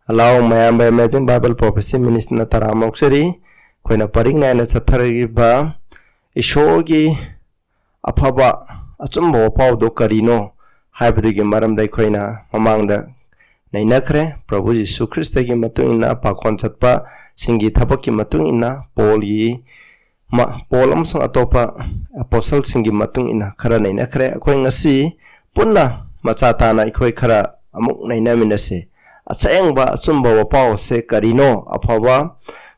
allow mayam by imagine Bible prophecy minister na taramoksari koina paring na sathari ba ishogi afaba achumba wapau do Karino haibadagi maramda koina mamangda nainakre Prabhu Jisu Krista gi matungina pakon chatpa singi thabaki matungina Paul amsong atopa apostle singi matungina khara nainakre akoi ngasi punna machatana ikoi khara amuk nainaminase asayangba achumba wapau se Karino afaba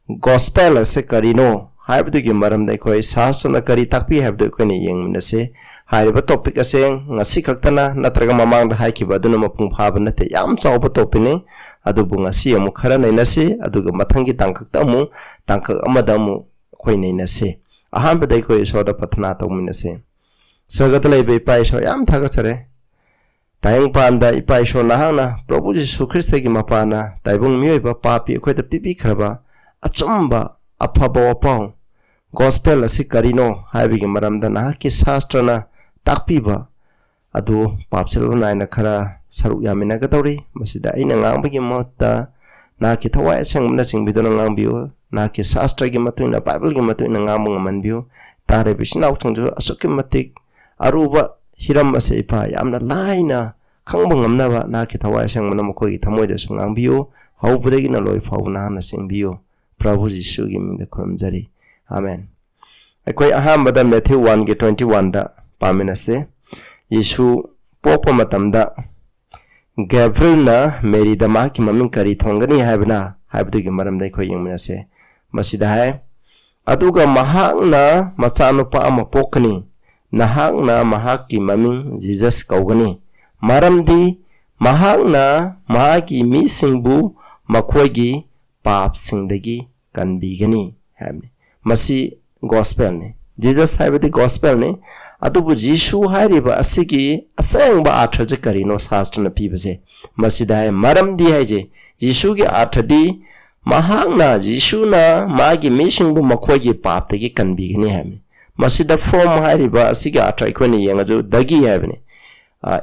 gospel se Karino haibadagi maramda ikoi sahasana kari takpi haibadagi koina yengminase haiba topic aseng ngasi kaktana natraga mamang da haikiba aduna mapung phaba nate yam chawba topic ni adubu ngasi amu khara nainase aduga mathangi tangkakta amu tangkak amada amu khoi nainase ahan badai koi soda pathana tawminase sagata laibe ipai so yam thagasare tayang panda ipai so nahana Prabhu Jisu Krista gi mapana taibung mioiba papi khoida pipi khraba achumba aphaba wapau gospel asi Karino haibi gi maramda na ki shastrana takpiba adu papsel naina khara saru yamina ga tawri masida ina ngangbagi motta na ki thawai sangmna singbidona ngangbiu na ki shastra gi matuina Bible gi matuina ngamung manbiu tare bisnaw thangju asuki matik aruba hiram ase ipa yamna laina khangbang amnaba na ki thawai sangmna mokoi gi thamoi da sungangbiu haubudagi na loi fauna na singbiu Prabhu Jisu gi mingda khomjari amen akoi ahambada Matthew 1:21 da paminase Yesu popa matamda Gabriel na Mary da ma ki maming kari thongani haibna haibdu gi maram dai khoi yengminase masida hai aduga mahakna machanupa ama pokani nahakna mahaki maming Jesus kaugani maramdi mahakna mahaki mi singbu makhoigi pap singdagi kanbigani haibni masi gospel ne Jesus haibdi gospel ne adubu Jisu hairiba asigi asangba athaje Karino sastra pibase masida maramdi haije Jisu gi athadi mahakna Jisu na magi mishingbu makhoigi paptagi kanbigani haibni masida form hairiba asigi atha ikoni yengaju dagi haibni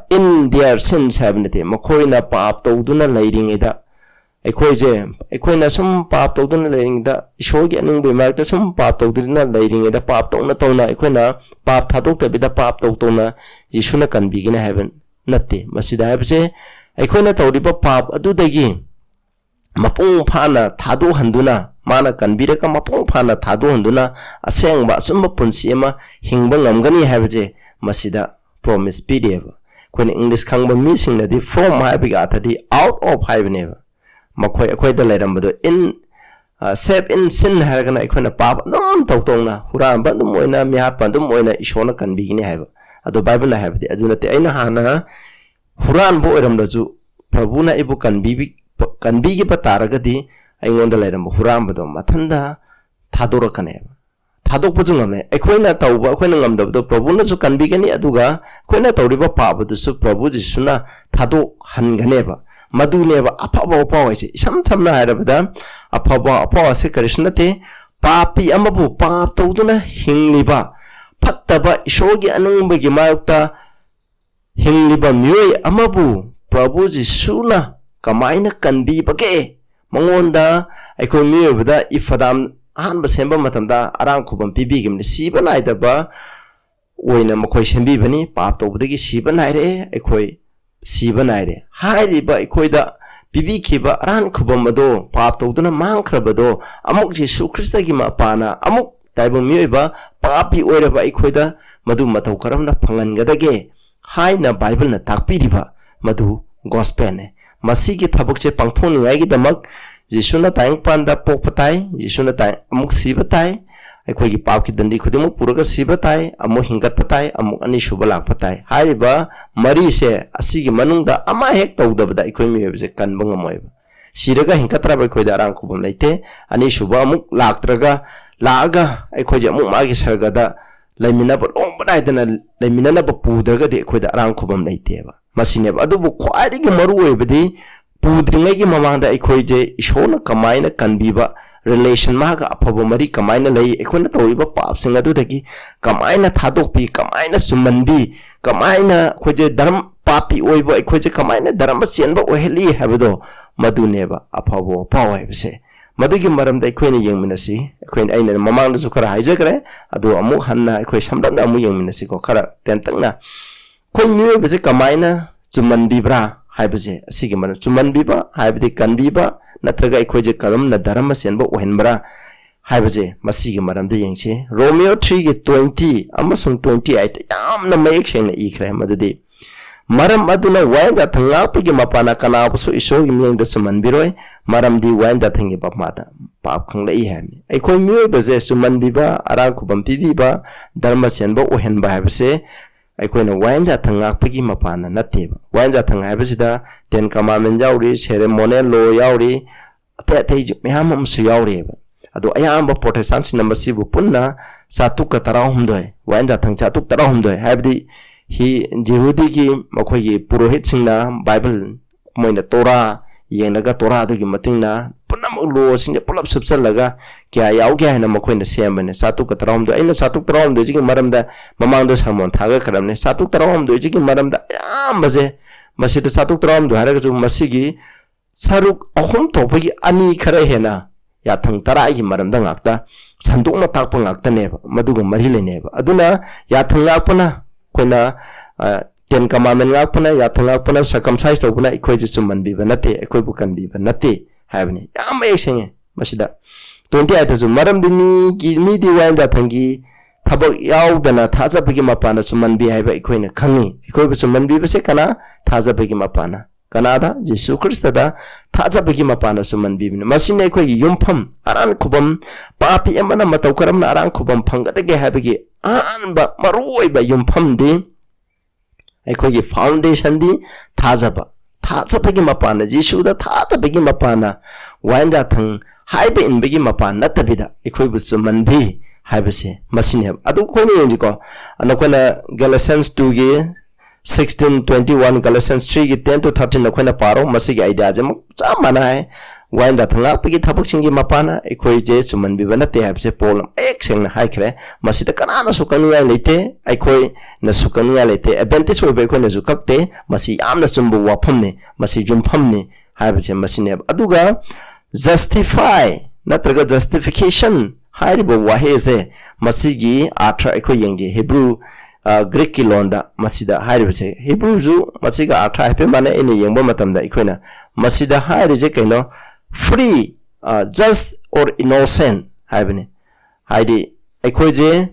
in their sins haibni te makhoina pap tawduna lairingida aikoina sum pap tawduna lairingida ishogi aningbe marta sum pap tawduna lairingida pap tawna aikoina pap thadok tabida pap tawtona Yesuna kanbigina haven natte masida habse aikoina tawriba pap adudagi mapung phana thadu handuna mana kanbiraka mapung phana thadu handuna asengba sumba punsi ema hingba ngamgani habje masida promise pideva koina English khangba mi singnadi from habiga athadi out of haveneva makhoi akoida lairambado in save in sin haragana aikoina pap non tawtongna huramba dum moina mi hapa dum moina ishona kanbigini haiba ado Bible na habdi adunate aina hana huran bo oramdaju Prabhuna ibu kanbigi pataragadi aingonda lairamba hurambado mathanda thadorakane thadokpaju ngame aikoina tawba aikoina ngamdabdo Prabhuna ju kanbigani aduga aikoina tawriba papadu su Prabhu Jisuna thadok hanganeba maduneba afaba wapau aise isam samna hairabada afaba wapau ase karishnate papi amabu pap tawduna hingliba fattaba ishogi anungbagi mayukta hingliba miyoi amabu Prabhu Jisuna kamaina kanbibage mangonda aikoi miyobada ifadam ahanba semba matamda arang khubam pibigimni siba naidaba oina makhoi sembibani pap tawbadagi siba naire aikoi siba naire hairiba ikoida bibi khiba ran khubamado pap tawduna mangkhrabado amuk Jesu Krista gi mapana amuk taiba mioiba papi oiraba ikoida madu matau karamna phangangadage haina Bible na takpiriba madu gospel ne masigi thabukche pangthoni ngai damak Jesuna tayang panda pokpatai Jesuna tay amuk siba tai aikoigi pap ki dandi khudimu puraga siba tai amu hingat patai amu ani shubalak patai haiba mari se asigi manungda ama hek tawdabda aikoi miyebse kanbanga moiba siraga hinkatra ba khoida arang khubam leite ani shuba amuk laktraga laaga aikoji amuk magi sargada laimina ba long banaidana laimina na ba pudraga de khoida arang khubam leiteba masineba adubu khwaidi gi maru oibadi pudringagi mamangda aikoije ishona kamaina kanbiba relation maga afaba mari kamaina lei ekona tawriba papsing adudagi kamaina thadokpi kamaina sumanbi kamaina khoje dharam papi oibo khoje kamaina dharam chenba oheli habdo maduneba aphabo pawai bse madugi maramda khoine yengminasi khoine aina mamangda su khara haijekre adu amu hanna khoi samdamda amu yengminasi ko khara tentangna khoi miwe bse kamaina chumhanbibra haibse asigi maram chumhanbiba haibdi kanbiba natraga khoje karamna dharam chenba ohenbra haibse masigi maramda yengche Romeo 3 ge 20 amasung 28 yamna mayek sengna ikhre madudi maram aduna wayanga thanga pigi mapana kana busu iso gimyeng da chumhanbiroi maram di wayanga thangi bapmada pap khanglai hami ai khoi mioi baje chumhanbiba ara khubam pibiba dharma chenba ohenba haibse ai khoi na wayanga thanga pigi mapana nateba wayanga thanga haibsida ten commandment yauri ceremonial law yauri ate meham amsu yauri ado ayamba protestants number sibu punna satuk tarahumdoi wayanga thang satuk tarahumdoi haibdi hi Jehudi ki makhoi purohit singna Bible moina Torah yengaga Torah adu matingna punam lo singna pulap subsal laga kya yaw kya hena makhoi na sembane satuk taram do aina satuk taram do jigi maramda mamang do samon thaga karamne satuk taram do jigi maramda ambaje masida satuk taram do haraga ju masigi saruk ahum topagi ani khara hena ya thang tara gi maramda ngakta sandukna takpa ngakta neba maduga mari le neba aduna ya thang ngakpana koina ten commandment ngakpana ya thang ngakpana circumcised tobuna ikhoi ji chumhanbiba nate ikhoi bukanbiba nate habni yam eksenge masida 28 ju maram dini gi mi di wanda thangi thabak yaudana thajabagi mapana chumhanbi haiba ikhoina khangi ikhoi bu chumhanbiba se kana thajabagi mapana kanada Jesu Christ da thajabagi mapana chumhanbibi masine ikhoi yumpham aran khubam papi amana matau karamna aran khubam phangadage habagi anba maroi ba yumpham di aikogi foundation di thajabagi mapana Jesu da thajabagi mapana wanda thang haiba inbagi mapana tabida ikoi bu chumhanbi haibase masine adu khoni yindi ko anakona Galatians 2 ge 16:21 Galatians 3 ge 10 to 13 nakona paro masigi idea jam chamana hai wanda thanga pigi thabak singi mapana ikoi je chumhanbiba nate habse pol ek sengna haikre masida kanana sukaniya lete ikoi na sukaniya lete advantage obe ko na zukakte masi amna chumbu waphamne masi jumphamne habse masine aduga justify natraga justification haribo waheze masigi atra ikoi yenge Hebrew Greek ki londa masida haribse Hebrew ju masiga atra hape mana ene yengbo matamda ikoina masida harije kaino free just or innocent haibne haidi aikoje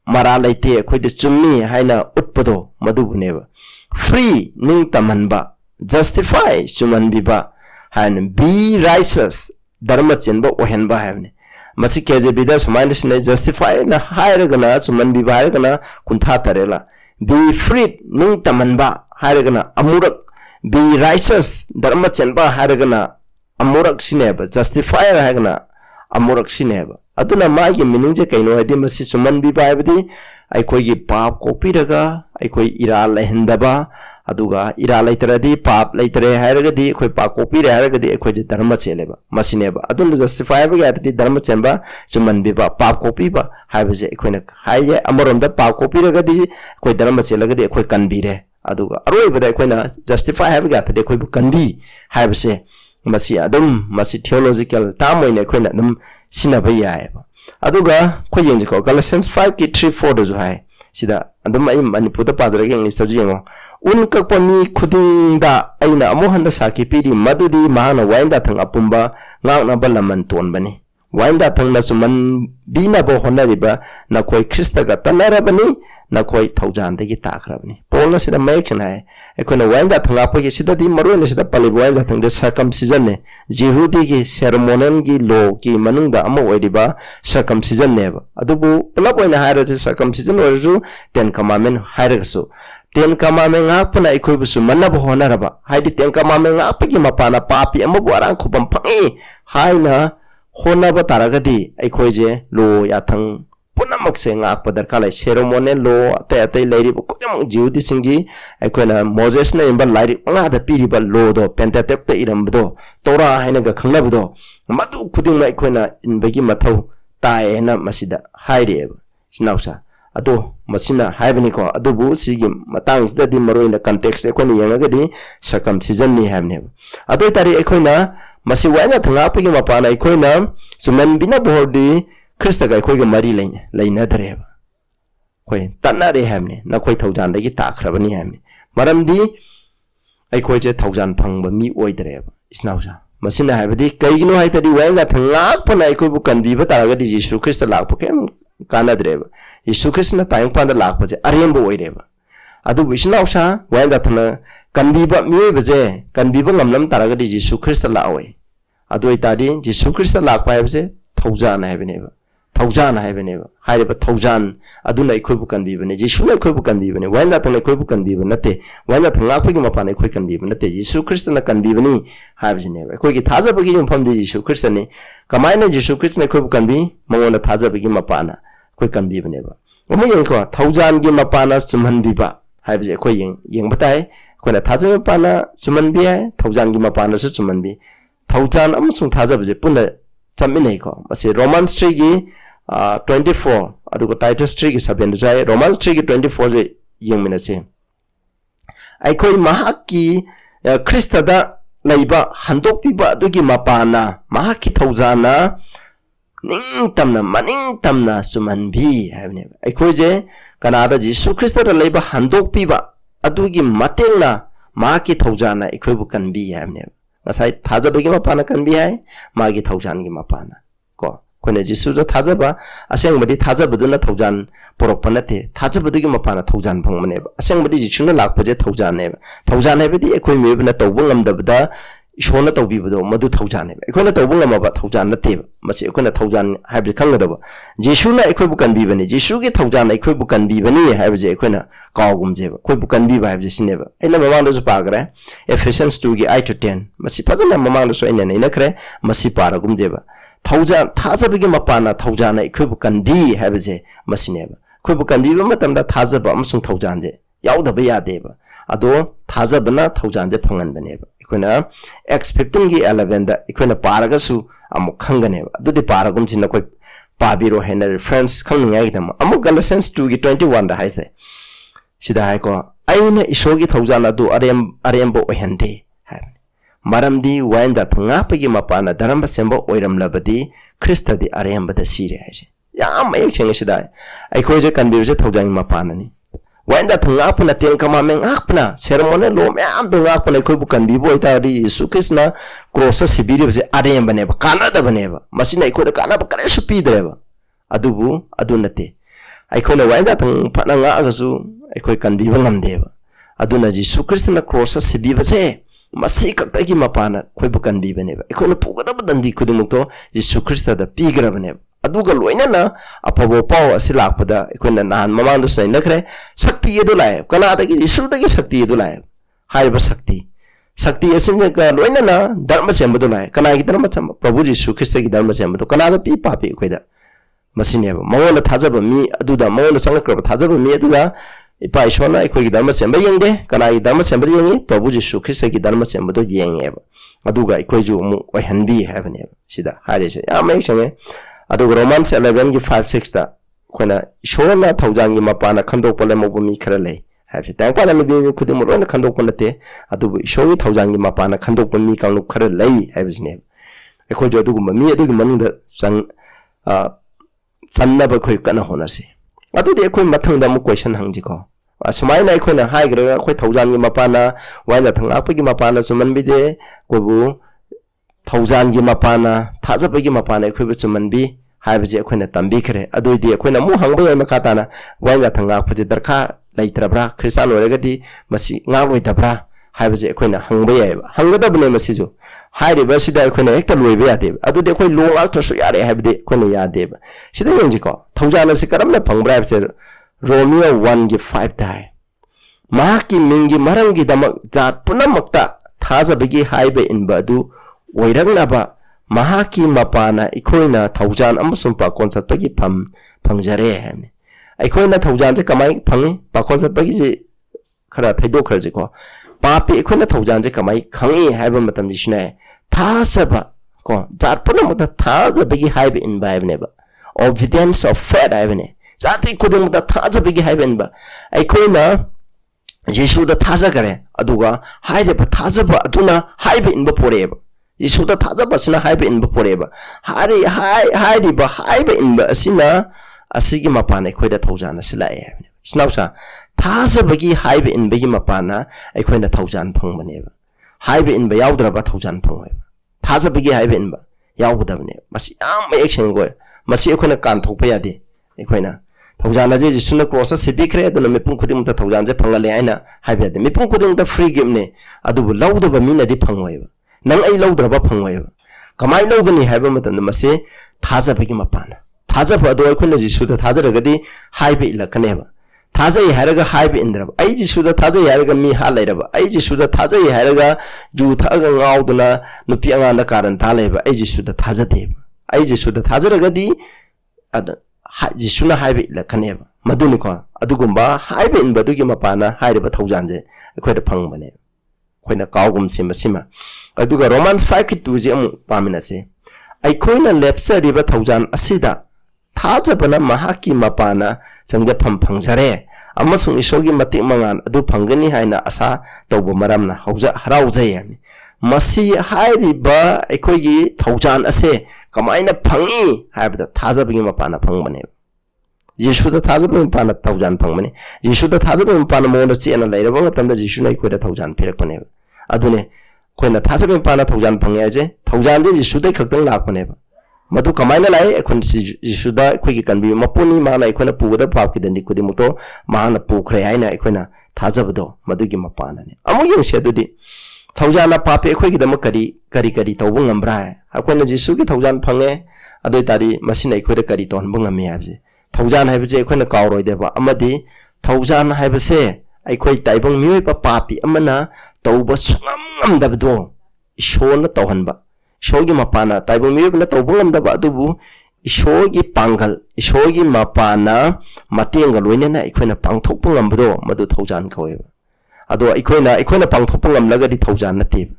mara laite aikoje chumni haina utpado madubuneba free ning tamanba justify chumhanbiba haina be righteous dharma chenba ohenba haibne masi KJV da sumainasne justify na hairagana chumhanbiba hairagana kuntha tarela be free ning tamanba hairagana amurak be righteous dharma chenba hairagana amurak sineba justifier hagna amurak sineba aduna magi meaning je kaino hadi masi chumhanbiba haibdi aikogi pap kopiraga aikoi ira lehendaba aduga ira leitradi pap leitre hairagadi akoi pap kopire hairagadi akoi je dharma cheleba masineba adun justifier ba ati dharma chemba chumhanbiba pap kopiba haibaje akoina haiye amoronda pap kopiragadi akoi dharma chelagadi akoi kanbire aduga aroibada akoina justify haibaga ati akoi kanbi haibase masi adum masi theological tamoine khoina dum sinaba yaeba aduga khoyeng ko Galatians 5 ki 3-4 do hai sida adum ai manipuda pajra ge english taju yengo unka pami khuding da aina amohanda saki piri madudi mahana wainda thang apumba ngakna balaman ton bani wainda thang na suman bina bo honariba na khoi Krista ga tanara bani na khoi thaujan de gi takrabni polna sida maikhan hai ekona wainda thanga pagi sida di maruina sida pali wainda thang de circumcision ne Jehudi gi ceremonial gi law ki manungda ama oidiba circumcision ne adubu pulap oina haira circumcision orju ten commandment hairagasu ten commandment ngapna ikoibusu manaba honaraba haidi ten commandment ngapagi mapana papi amabu arang khubam phangi haina honaba taragadi aikoije lo yathang punamak se ngakpa darkala ceremonial law ate lairi bu kujam Jehudi singi aikoina Moses na imba lairi nga da piriba law do Pentateuch ta irambdo Torah haina ga khanglabdo madu khuding na aikoina inbagi mathau tae na masida haireba sinausa ado masina haibani ko adubu sigi matang sida di maroina context ekoni yangagadi circumcision ni habne ado tari ekoina masi wanya thanga pagi mapana ekoina suman bina bordi krista ga ekoi ga mari laina dareba koi tanare habne na koi thaujan dagi takhrabani habne maramdi ekoi je thaujan phangba mi oidareba isnauja masina haibadi kaigino haitadi wanya thanga pana ekoi bu kanbi ba taragadi Yesu Krista lakpo kem kanadreba Yesu Krista tayang panda lakpo je arembo oireba adu wisnausa wanya thana kanbiba miyoiba je kanbiba ngamlam taragadi Yesu Krista laoi adu itadi Yesu Krista lakpa haibse thaujan haibneba hairiba thaujan aduna ekhoibu kanbibane Yesu na ekhoibu kanbibane wanya thana ekhoibu kanbiba nate wanya thanga phagi mapana ekhoi kanbiba nate Yesu Krista na kanbibani haibjineba ekhoigi thajabagi yumfamdi Yesu Krista ni kamaina Yesu Krista na ekhoibu kanbi mangona thajabagi mapana ekhoi kanbibaneba omo yengko thaujan gi mapana chumhanbiba haibje ekhoi yengbatai ekhona thajab mapana chumhanbi hai thaujan gi mapana su chumhanbi thaujan amusung thajabje punna chaminai ko mase Romans 3 gi 24 adugo Titus 3 gi saben jai Romans 3 gi 24 je yengmina se aikoi mahaki Krista da laiba handok piba adugi mapana mahaki thaujana ningtamna maningtamna sumanbi habne aikoi je kanada Yesu Krista da laiba handok piba adugi matengna mahaki thaujana aikoi bu kanbi habne ngasai thajabagi mapana kanbi hai magi thaujan gi mapana ko kone Yesu da thajaba asengbadi thajabaduna thaujan porokpa nate thajabadagi mapana thaujan phangmane asengbadi Yesu na lakpa je thaujan ne thaujan hebadi ekoi mebna tawbu ngamdabda ishona tawbibado madu thaujan ne ekona tawbu ngamaba thaujan nate masi ekona thaujan habi khangadaba Yesu na ekoi bukan bibani Yesu gi thaujan ekoi bukan bibani habi ekona kawgumje ekoi bukan biba habi sineba ena mamangda su pagre Ephesians 2 gi 8 to 10 masi padana mamangda su ena ina kre masi paragumjeba thaujan thajabagi mapana thaujana ekhoibu kanbi haibje masineba khoibu kanbi ba matamda thajaba amsung thaujan je yaudaba yadeba ado thajabana thaujan je phangan baneba ekhoina Acts 15 gi 11 da ekhoina paraga su amuk khanganeba adudi paragum sin khoi pabiro hena reference khangngai dam amuk Galatians 2 gi 21 da haise sida hai ko aina isogi thaujana du arembo ohende maramdi wanda thanga pagi mapana dharma sembo oiram labadi Krista di aremba da sire haje yam ayek chenge sida aikoi je kanbi je thaujangi mapana ni wanda thanga puna ten kama meng akpna ceremony lo meam do akpna khoi bu kanbi bo ita ri Yesu Krista cross sibiri je aremba ne ba kana da bane ba masina ikoi da kana ba kare su pi dreba adubu adunate aikoi na wanda thang phana nga agasu aikoi kanbi ba ngamde ba aduna Yesu Krista na cross sibi ba se masi kaktagi mapana khoi bukan bi baneba ekona pugadaba dandi khudumukto Yesu Krista da pigra baneba aduga loina na apabo paw asilakpada ekona nahan mamang do sai nakre shakti edu lai kana adagi Yesu dagi shakti edu lai haiba shakti asinga ka loina na dharma sembadu lai kana gi dharma cham Prabhu Yesu Krista gi dharma sembadu kana da pi papi khoida masineba mawona thajaba mi aduda mawona sangakra thajaba mi aduda ipa ishona ekhoigi dharma semba yengde kana gi dharma semba yengi Prabhu Yesu Krista gi dharma semba do yengeba aduga ekhoiju mu oihanbi habane sida harese yamai change aduga Romans 11 gi 5-6 da khona ishona thaujangi mapana khandok pole mobumi khara lei habse tang pa na bi khudum ro na khandok ponate adubu ishogi thaujangi mapana khandok pon mi kangnu khara lei habisne ekhoiju adugu mi adugu manunda sang sanna ba khoi kana honase adudi ekhoi mathang da mu question hangji ko asmaina ekhoi na haigra ekhoi thaujan gi mapana wanda thang apagi mapana suman bide kobu thaujan gi mapana thajapagi mapana ekhoi bu suman bi haibaje ekhoi na tambi khare adudi ekhoi na mu hangba yai makata na wanda thang apagi darkha laitrabra Christian oragadi masi ngawoi dabra haibaje ekhoi na hangba yai hanggadabne masi jo hairiba sida ekhoi na ekta loiba yade adudi ekhoi long actor yare haibde ekhoi na yade sida yengji ko thaujan se karamna phangbra se Romeo 1 gi 5 dai mahaki mingi marangi damak jat punamakta thajabagi haiba inba du oiragnaba mahaki mapana ikoina thaujan amusum pa concert pagi phangjare hane ikoina thaujan je kamai phangi pa concert pagi je khara thaido kharje ko papi ikoina thaujan je kamai khangi haiba matam jishne thasaba ko jat punamakta thajabagi haiba inba haiba obedience of faith haiba ne Jati Kudumta Thajabagi Havenba. I coina Yeshuda Thazagare, Aduga, hide a Thazaba, Aduna, hide in the forever. Yeshuda Thazabasina hide in the forever. Hide in the Asina, a Sigimapana, Quida Tozana Silay. Snausa, Thazabagi hide in Begimapana, I coina Tozan Pongmaneva. Hide in Bayaudra Tozan Pongeva. Thajabagi hide in Yaudavne, Masiam action go, Masiakona can't payadi, Equina. Tozana is soon across a city create on the Mipun the Tozanja Pangaliana, Hybrid, the Mipun the free game, Adu loud of a mina de Pangwave. Nang a loud of a Pangwave. Kamai Logani Habermat and the Masi, Taza Pigimapana. Taza Pado Equinazi should have Tazagadi, Hybe la Caneva. Taza Haraga Hybe in the Aji should have Taza Yaraga mi Haleva. Aji should have Taza Haraga, Ju Taga Auduna, Nupianga and the current Taleva. Aji should have Taza Dave. Aji should have Tazagadi. Jishuna Hive la Caneva, Madunica, Adugumba, Hive in Badugimapana, Hide about Tozande, quite a pangmane. When a cowgum Simasima. Aduga Romans 5 Paminase. I coin a lepsa river Tozan Asida. Thajabana Mahaki Mapana, Sanga Pampangare. Amasung Ishogi Matimangan, Adu Pangani Haina Asa, Tobo Maramna, Hausa Rauzayan. Masi Hide ba Ekogi, Tozan Ase. Kamaina Pangi have the Thajabagi Mapana Pangmane. You should have Thajabim Pana Tozan Pangmane. You should have Thajabim Panamonasi and a later one time that you should not quit a Tozan Pirapane. Adune, when a Thajabim Pana Tozan Pangaze, Tozan you should take a gun lapaneva. Madu Kamaina Lai, I couldn't see you should die quick can be Mapuni Mana, I couldn't pull the pocket and Nikudimuto, Mahana Pukreina, Equina, Thajabado, Madugi Mapana. Among you said the Tozana Papi, quick the Makari, Karikari, Tobung Bra. I when the Jisuki Tozan Pange, Aditari, Masina quit a cariton, Bungamiabzi. Tozan have a say, when a cow deva, Amadi, Tozan have a say, I quite Taibung Muipa Papi, Amana, Toba Swam the door. Shon the Tohanba. Shogi Mapana, Taibung Muipa Tobum the Badubu, Shogi Pangal, Shogi Mapana, Matinga Luina, Equina Pang Topung Ambro, Madu Tozan Coever. Ado Equina Pangtopum Lagadi Tozan native.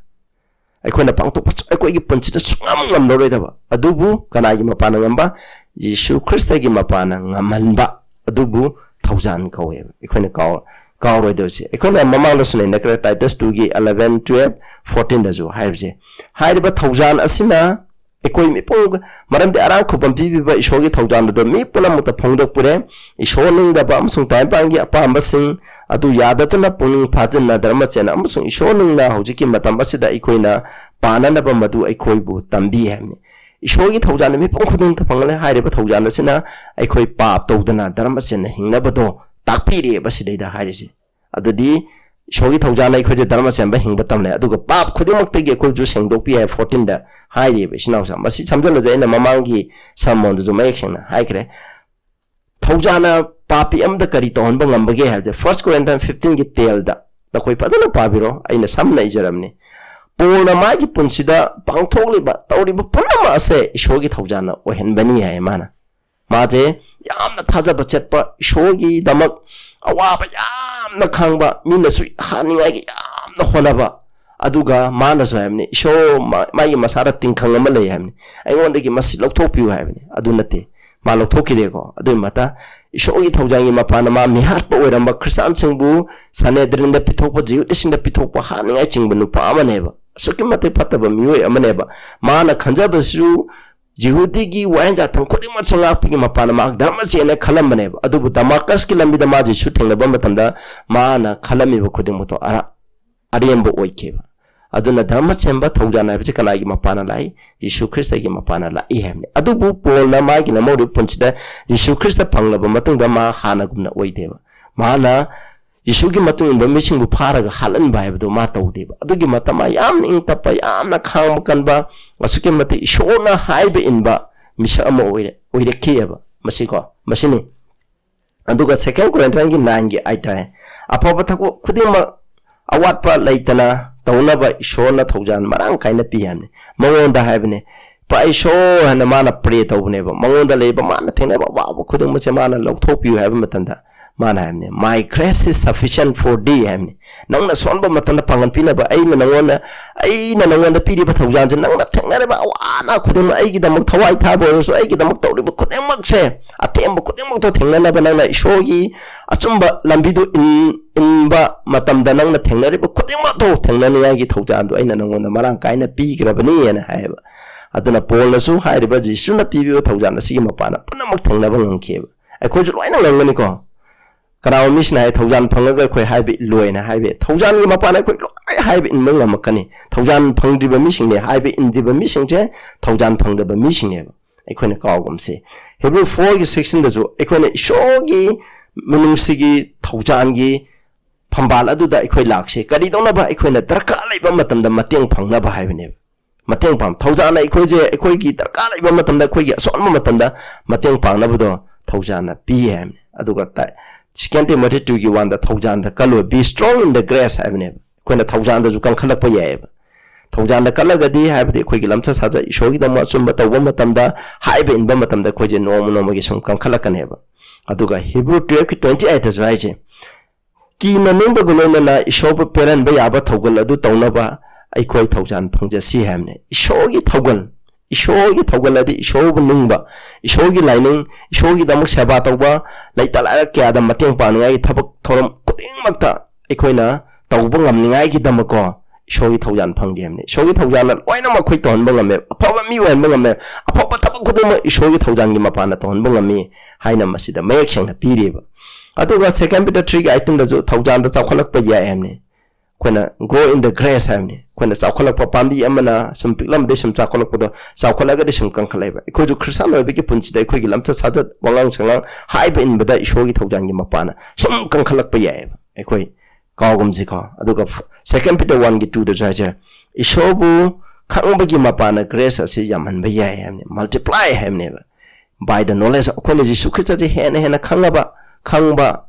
Equina Pangtop, Equi Punch the Swam Loretta, Adubu, Kanagi Mapanamba, Yeshu Christagi Mapana, Manba, Adubu, Tozan Coever. Equina Cow Redosi. Equina Mamaloson in the Titus 2 11, 12, 14 dazu, Hive. Hide about Tozan Asina, Equi Mipong, Madame de Arakupam Piva, Shogi Tozan, the Mipulamuta Ponga Pure, is showing the bumps on time Pangi Apambasing. Adu Yadatana Puning Pazana Dramacena, Amusung Ishoning na Hojiki Matambasida Equina, Pananaba Madu Equibu, Tambi Hemni. Ishogi Tozan, Mipokudin Tapangale, Hide Tozana Sina, Equi Pap, Todana, Dramacena, Hinabado, Takpiri, Basida Harisi. Adudi, Shogi Tozana, Equi Dramacen, Bahing Batamle, Aduga Pap, Kudumak take a cool juice and Dopi 14 the Hide, Vishnausa, Masi Samdala in the Mamangi, Salmon, the Zumation, Hikre. Tozana Papi am the Cariton Bangambage have the 1 Corinthians 15 get tailed up. The Quipatana Pabiro, in the Sam Nigeramni. Pona Magi Punsida, Pangtoli, but Tori Panama say, Shogi Tozana, or Henbania Emana. Mate, Yam the Thajabachetpa, Shogi, Damak, Awaba, Yam the Kangba, Minasui, Hani, Yam the Honaba, Aduga, Manaswamni, show my Masara Tinkangamalay. I want to give Masiloptopu having Adunate. Malotoki dego, Adumata, Shogi Tozangi Mapanama, Mihat Poweramba, Christian Singbu, Sanedrin the Pitopa, Judas in the Pitopa, Hani, etching Benupa Amaneva, Sukimate Pataba, Mue Amaneva, Mana Kanjabasu, Jehudigi, Wanga, Tankodimachanga, Pigmapanama, Damasi and a Kalamaneva, Adubu Damakas Kilami the Maji shooting the Bombatanda, Mana Kalami Kodimoto, Ariembo Oikeva. Aduna Dhamacemba Tozana Vikanagi Mapana Lai, Yeshu Christa Mapana La Ehem. Adubu Pola Magina Modu Punchda, Yeshu Christa Pangla Matunda Ma Hanaguna Waiteva. Mana Yeshugi Matun the mission Paraga Halan by the Mata Deva. Adugi Matama Yam in Tapayam Nakam Kanba, Wasukimati Shona Haibe inba, Mishamo with a Kieva, Masiko, Masini. Aduga second Corinthians 9 Aita. Apopataku Kudima Awatpa Laitana. Taunaba Shona Tozan, Marang kind of pian. Monda having Pai show and a man of pray to never. Monda labor man, Teneba, couldn't much a man of top you have matanda. mana hamne my grace is sufficient for thee hamne nangna sonba matanda pangan pina ba aina nangona piri ba thaujan je nangna thengna ba awana khudem ai gi damak thawai tha bo so ai gi damak tawri ba khudem mak se atem ba khudem mak to thengna na ba nangna isogi achumba lambi do in ba matam da nangna thengna ba khudem mak to thengna ni gi thaujan do aina nangona marang kaina pi gra ba ni na hai ba aduna pol na su hai ba ji su na pi bi thaujan na si mapana punamak thengna ba ngangke ba ai khoi ju loina langani ko Karao misna hai thaujan phangaga khoi haibe loina haibe thaujan gi mapana khoi loi haibe in manga makani thaujan phangdiba mising ne haibe indiba mising je thaujan phangdaba mising ne aikhoina kawgum se Hebrew 4 gi section da jo aikhoina isogi manungsigi thaujan gi phambal adu da aikhoi lakse kari dona ba aikhoina darka laiba matam da mateng phangna ba haibe ne mateng pam thaujan aikhoi je aikhoi gi darka laiba matam da khoi gi asonma matam da mateng phangna bu do thaujan na pm aduga ta Second Timothy 2 gi 1 da thaujan da kalo be strong in the grace havene koina thaujan da ju kan khalak pa yae thaujan da kalaga di haibde khoi gi lamcha saja isogi da ma chumba tawa matam da haibe in ba matam da khoi je nom gi sum kan khalakan heba aduga Hebrew 12:28 da jai je ki na nimba gulona na isob parent ba yaba thogal adu tawna ba ai khoi thaujan phangja si hamne isogi thogal adi isob nungba isogi lining isogi damak seba tawba laita la kya da mateng panai thabak thoram kuding makta aikoina tawba ngamningai gi damako isogi thaujan phangdi hamne isogi thaujan la loina ma khoi ton bangame aphaba mi wen bangame aphaba thabak kuduma isogi thaujan gi mapana ton bangami haina masida mayek sangna pireba aduga second Peter 3 gi item da jo thaujan da chakhalak pa ya hamne koina grow in the grace hamne koina chakhalak pa pambi amana sum piklam de sum chakhalak pa chakhalak de sum kankalaiba iko ju christian obi ki punchi da iko gi lamcha sajat wangang changang haiba in bada isogi thaujan gi mapana sum kankalak pa ya ikoi kawgum ji ka aduga second Peter 1 gi 2 da jaja isobu khangba gi mapana grace asi yamhan ba ya hamne multiply hamne by the knowledge koina ji sukhita je hena khangba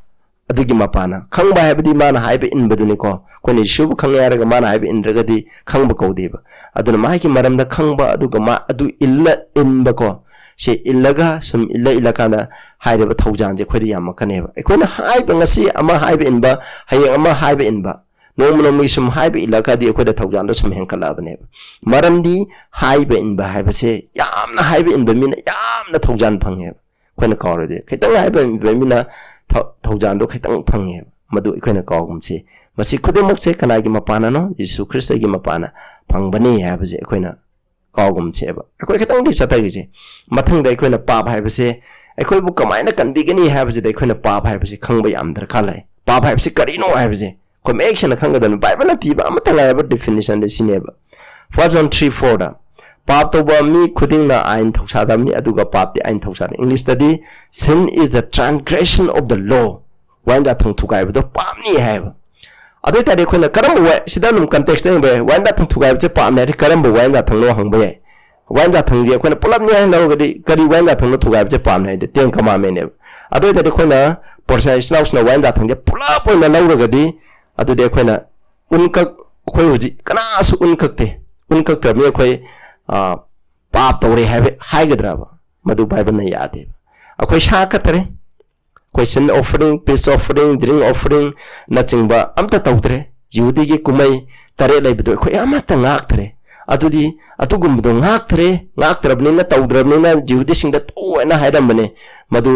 adugi mapana khangba habdi mana haibe in baduni ko koni shubu khangya raga mana haibe in ragadi khangba kawdeba aduna ma ki maramda khangba aduga ma adu illa in bako she illaga sum illa kana haireba thaujan je khodi yam kaneba ekona haibe ngasi ama haibe in ba hayeng ama haibe in ba nommi sum haibe illa ka di ekhoda thaujan do sum henkala bane maramdi haibe in ba haibe se yamna haibe in ba mina yamna thaujan phanghe khona kawrede khitang haibe in ba mina thaujan do khitang phanghe madu ikhoina kawgum se masi khudemak se kana gi mapana no Jesu Christ gi mapana phangbani habe je ikhoina kawgum se ba ikoi khitang di chata gi je mathang da ikhoina pa ba habe se ikoi bu kamaina kan bi gani habe je da ikhoina pa ba habe se khangba yam dar khalai pa ba habe se karino habe je ko me action khanga da bible na pi ba amata la ba definition de sineba 1 John 3:4 da pap to ba mi khuding na ain thausa dam ni aduga pap ti ain thausa English study sin is the transgression of the law wanda thang thukai ba do pam ni habe adoi ta de khona karam wa sidanum context ne be wanda thang thukai ba pam ne karam ba wanda thang lo hang ba ye wanda thang ri khona pulam ni lo ga di kari wanda thang lo thukai ba pam ne de teng kama me ne adoi ta de khona porsa isnaus na wanda thang de pula po na lo ga di adu de khona unka khoi huji kana su unkak ta me khoi pap tawre have haigadra ba madu bible na yade akhoi sha ka tare question offering peace offering drink offering na chingba amta tawdre judi gi kumai tare lai bido khoi amata ngak tare adudi atugum bido ngak trabni na tawdrabni na judi singda to na haidam bane madu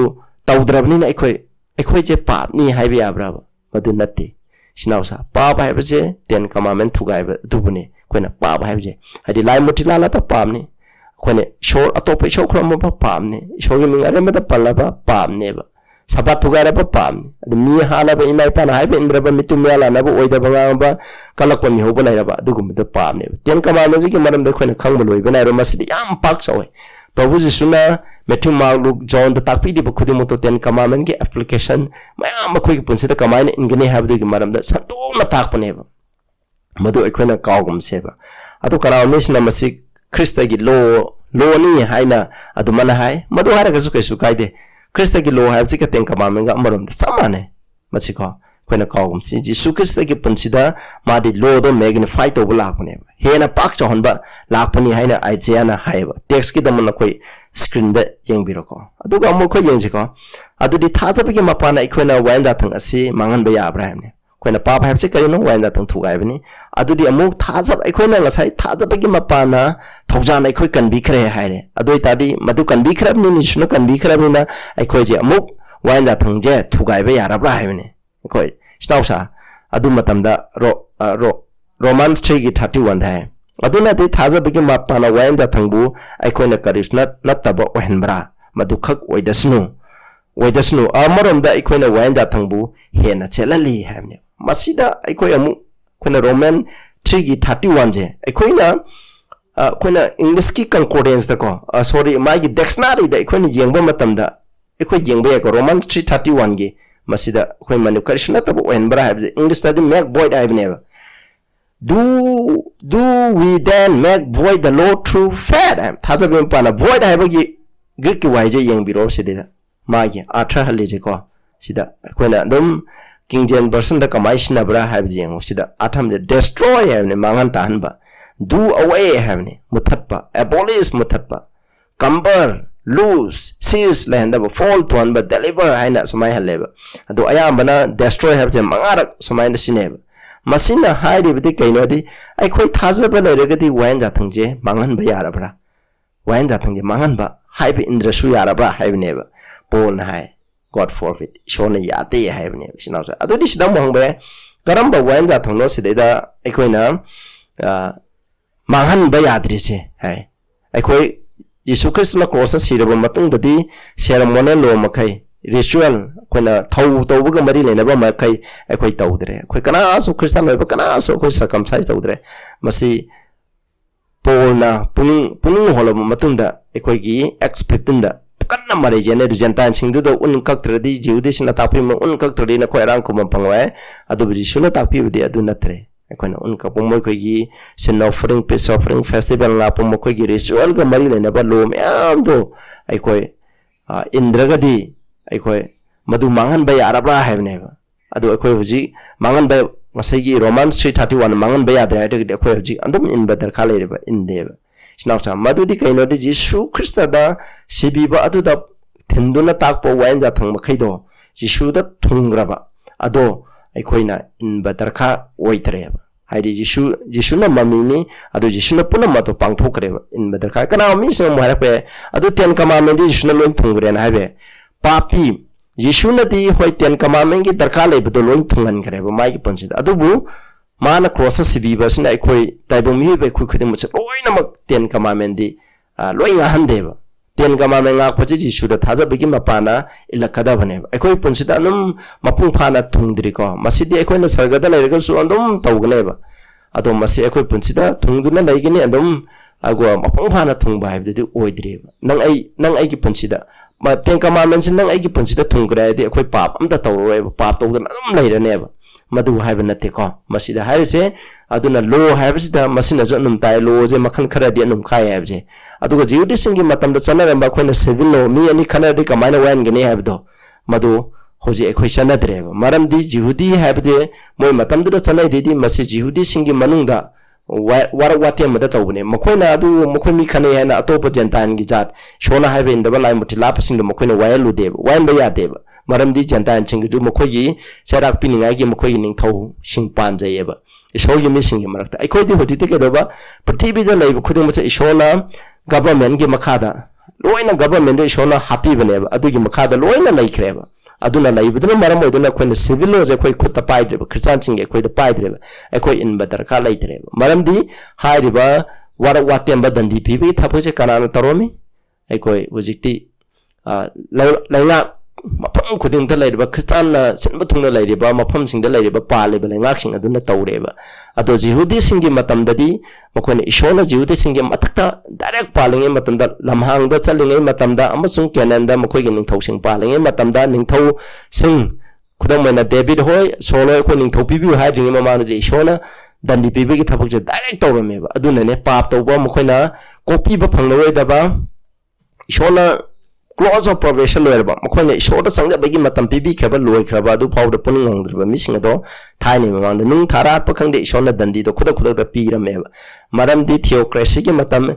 tawdrabni na akhoi je pap ni haibe abra ba madu natti sinausa pap haibe je ten commandment thugai ba dubune koina pap haibe je hadi lai mutila la pa pam ni koine shor atop shor khram ba pam ni shor gi mingare ma da palla ba pam ne ba sabat thugai ba pam adu mi hala ba imai pa na haibe indra ba mitu mela na ba oida ba ba kalak pa mi ho ba lai ba dugum da pam ne ten commandment ji ki maram da koina khang ba loi ba na ro masidi yam pak sawe Prabhu Jisuna Matthew Mark Luke John da takpi di ba khudi mo to ten commandment ki application mayam khoi ki punsi da kamaina ingani habdu ki maram da santung na takpa ne ba madu ekhoina kawgum se ba atu karaw nis na masi Krista gi lo ni haina adu mana hai madu hara ga su kai su kai de Krista gi lo hai chi ka ten commandment ga maram da samane masi ko koina kawgum si Jesu Krista gi punsi da ma di lo do magnify to bla ko ne ba hena pak chon ba lakpani haina Isaiah na hai ba text ki da man koi screen da yengbiroko aduga amu khoi yengjiko adudi thajabagi mapana ikhoina wainda thang asi mangan ba yabra hamne khoina pa bhai se karino wainda thang thugai bani adudi amu thajab ikhoina ngasai thajabagi mapana thojana ikhoi kanbi khre haire adoi tadi madu kanbi khrabni ni shunu kanbi khrabni na ikhoi je amu wainda thang je thugai ba yarabra haibani ikhoi snausa adu matamda Romans 3:31 hai aduna ti thajabagi mapana wainda thangbu ikhoina karishna nataba ohenbra madu khak oidasnu amaramda ikhoina wainda thangbu hena chelali hamne masida ikoi amu khoina Roman 3:31 je ikhoina khoina English ki concordance da ko sorry magi dictionary da ikhoina yengba matamda ikhoi yengba ya ko Roman 3:31 ge masida khoi manu karishna taba ohenbra habje English da make void habne do we then make void the law through faith thajabagi pana void habagi Greek ki waije yengbiro sidida magi artha halije ko sida khoina dum King James version da kamai sinabra habji yengu sida atham de destroy havne mangan tahanba do away havne muthatpa abolish muthatpa camber lose seize land ba fall to an ba deliver haina samai haleba adu ayambana destroy habje mangarak samai na sineba masina hairibdi kainodi aikhoi thajaba leiragadi wain jathangje mangan ba yarabra wain jathangje mangan ba haibe indrasu yarabra haibneba pon hai God forbid shona yate haibne sinausa adudi sidam hangbe karamba wain jathangno sideda aikhoina mangan ba yadrise hai aikhoi Yesu Christ na cross siraba matungdadi ceremonial law makai ritual koina thau tawbuga mari lenaba makai aikhoi tawdre khoi kana so Christian loiba kana so khoi circumcised tawdre masi polna pung holom matungda aikhoi gi x15 da kanna mari jene du jantan singdu do un kaktradi jiude sina tapi un kaktradi na khoi rang ko pangwa adu bi suna tapi bi adu natre aikoina un ka pomoi khoi gi sin offering peace offering festival la pomoi khoi gi ritual ga mari lenaba lo myam do aikoi indragadi aikoi madu mangan ba yarabra haibneba adu aikoi huji mangan ba masai Romans 3:31 mangan ba yadre ade aikoi huji andum in badar khale reba indeba snausa madu di kaino di Jesu Christ da sibiba adu da thinduna takpo wain ja thang makhaido Jesu da thungraba ado aikoina in badar kha oitreba haidi Jesu na mamini adu Jesu na puna mato pangthokreba in badar kha kana mi so mara pe adu 10 commandment di Jesu na loin thungre na haibe papi Yesu na di hoi 10 commandment ki darkar le bdo loin thungan kareba mai ki pansit adubu mana cross sibiba sina aikoi taibong mi be khu khudem mach loina mak 10 commandment di loinga handeba 10 commandment ngak phaji Yesu da thajabagi mapana ilakada bane aikoi pansit anum mapung phana thungdri ko masidi aikoi na sargada leirga su andum tawgneba adom masi aikoi pansida thungduna leigini andum agwa mapung phana thungba haibdi oidreba nang ai ki pansida ma 10 commandments nang ai ki pansida thunggra di akoi pap amta tawroeba pap tawdana adum leiraneba madu haiba natte ko masida hairse aduna lo haibsida masina jo num tai lo je makhan khara di num khai haibje aduga judi singi matamda chanaramba khoina civil law mi ani khana di kamaina wan gani haibdo madu hoji akoi chanadreba maramdi jihudi haibde moi matamda chanai di masi jihudi singi manungda warawati mada tawbne makoina adu makoimi khane hena atopa jantan gi jat shona haibe indaba lai muti lapasing do makoina wayalu deba wayan ba ya deba maramdi jantan ching du makoyi charak piningai gi makoyi ning thau sing pan jayeba isogi mi sing gi marakta aikoi di hoti te ke doba prithvi da lai khuding macha isona government gi makhada loina government de isona happy baneba adu gi makhada loina lai khreba aduna laibuduna maram oiduna khoina civil law je khoi khutta paidreba christian singe khoi da paidreba khoi in badar ka laitreba maramdi hairiba wara watemba dandi pibi thapose kanana taromi khoi hojikti laila mafam khuding da lairiba christian na sinba thungna lairiba mafam singda lairiba paleba laingak sing aduna tawreba ado jihudi singi matamdadi makhoi ishona jihudi singi matakta direct palinge matamda lamhang da chalinge matamda amasung kenanda makhoi gi ningthau sing palinge matamda ningthau sing khudang mena David hoi solo khoi ningthau pibi hai ringe mamanu de ishona dandi pibi gi thapuk je direct tawrameba aduna ne pap tawba makhoi na copy ba phangloi daba ishona clause of probation loirba makhoi ne ishona sangja bagi matam pibi khaba loi khaba adu powder puning ngdrba missing ado thaini mamang nung thara pa khangde ishona dandi do khuda da pirameba maram di theocracy gi matam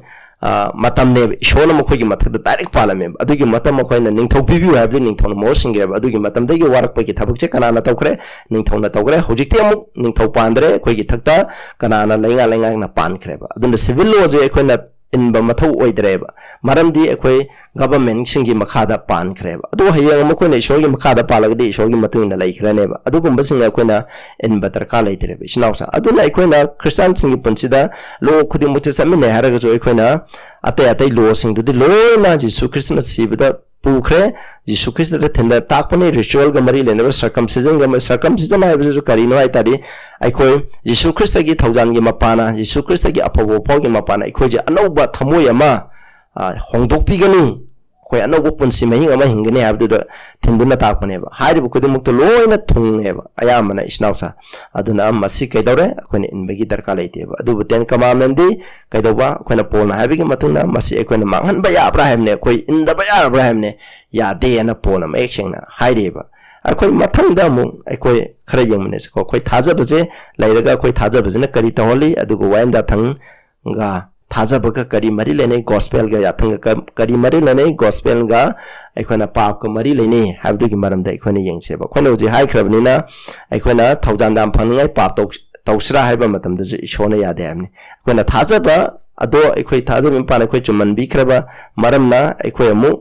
matamne ishona mokhogi mathada direct parliament adugi matam mokhoina ningthau bibiu habli ningthau mo singreba adugi matam degi warak pagi thabuk che kanana tawkre ningthau na tawkre hojikti amuk ningthau pandre khoigi thakta kanana lenga na pan khreba adunda civil law je ekhoina inba mathau oidreba maramdi ekhoi government singi makhada pan khreba adu hayang mokhoina ishorgi makhada palagdi ishorgi matungna laikhraneba adugumba singa ekhoina inba darka laitreba isnausa aduna ekhoina christian singi punsida lo khudi muche samine haraga jo ekhoina atai lo sing du lo na jisu krishna sibida pukre jisu krishna da thenda takpane ritual ga mari lena circumcision ha bisu karino ai tadi aikoi jisu krishna gi thaujan gi mapana jisu krishna gi apabo pau gi mapana aikoi je anauba thamoi ama hongdok pigani koi anauba punsi mahing ama hingani habdu da thinduna takpane ba hari bu kudu mukto loina thungneba ayamana isnausa aduna masi kaidore koine inbagi darka laite ba adu ten commandment di kaidoba koina polna habigi matuna masi koina manghan ba ya abraham ne koi inda ba ya abraham ne ya de na polna action na haideba akoi mathangda mu akoi khara yengmane ko koi thajabje lairaga koi thajabje na kari tawli adugo waimda thang ga Thajabaka kari mari lene gospel ga yathang kari mari lene gospel ga aikhoina pap ka mari lene habdu gi maramda aikhoina yengseba khoina uji hai khrabnina aikhoina thaujan dam phangai pap tawsra haiba matamda ju ishona yade amni khoina thajaba ado aikhoi thajabim pan aikhoi chuman bi khraba maramna aikhoi amu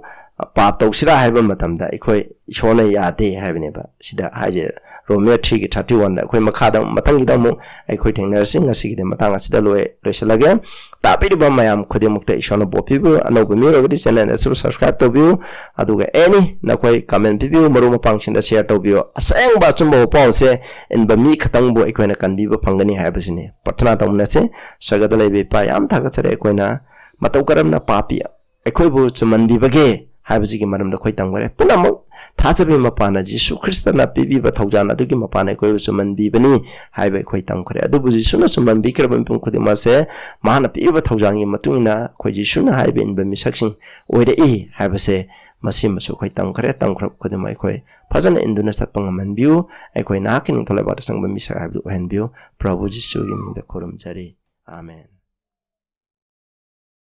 pap tawsra haiba matamda aikhoi ishona yade haibneba sida haje Romeo 3:31 akhoi makhada matang gida mu akhoi thengnarsing asigi de matang asida loisalage tapiriba mayam khode mukta ishona bopibu anobu miro gidi channel asu subscribe to view aduga any nakhoi comment view maru mapangsin da share to view aseng ba chumbo pause in ba mi khatang bo akhoi na kanbi ba phangani haibasine patna tamna se sagada lebe pa yam thaga chare akhoi na matau karam na papi akhoi bu chuman bi bage haibasi gi maram da khoi tangare punam Thajabi mapana Jisu Krista na pibi ba thaujan adugi mapana koi suman bi bani haibai khoi tam khare adu buji suna suman bi krabam pum khodi ma se mahana pi ba thaujan gi matungina khoi Jisu na haibe in ba misaksing oide e haibase masim masu khoi tam khare tam khrab khodi mai khoi phajana induna satpang man biu ai khoi na kin thola ba sang ba misak habdu hen biu Prabhu Jisu gi mi da khorum jari amen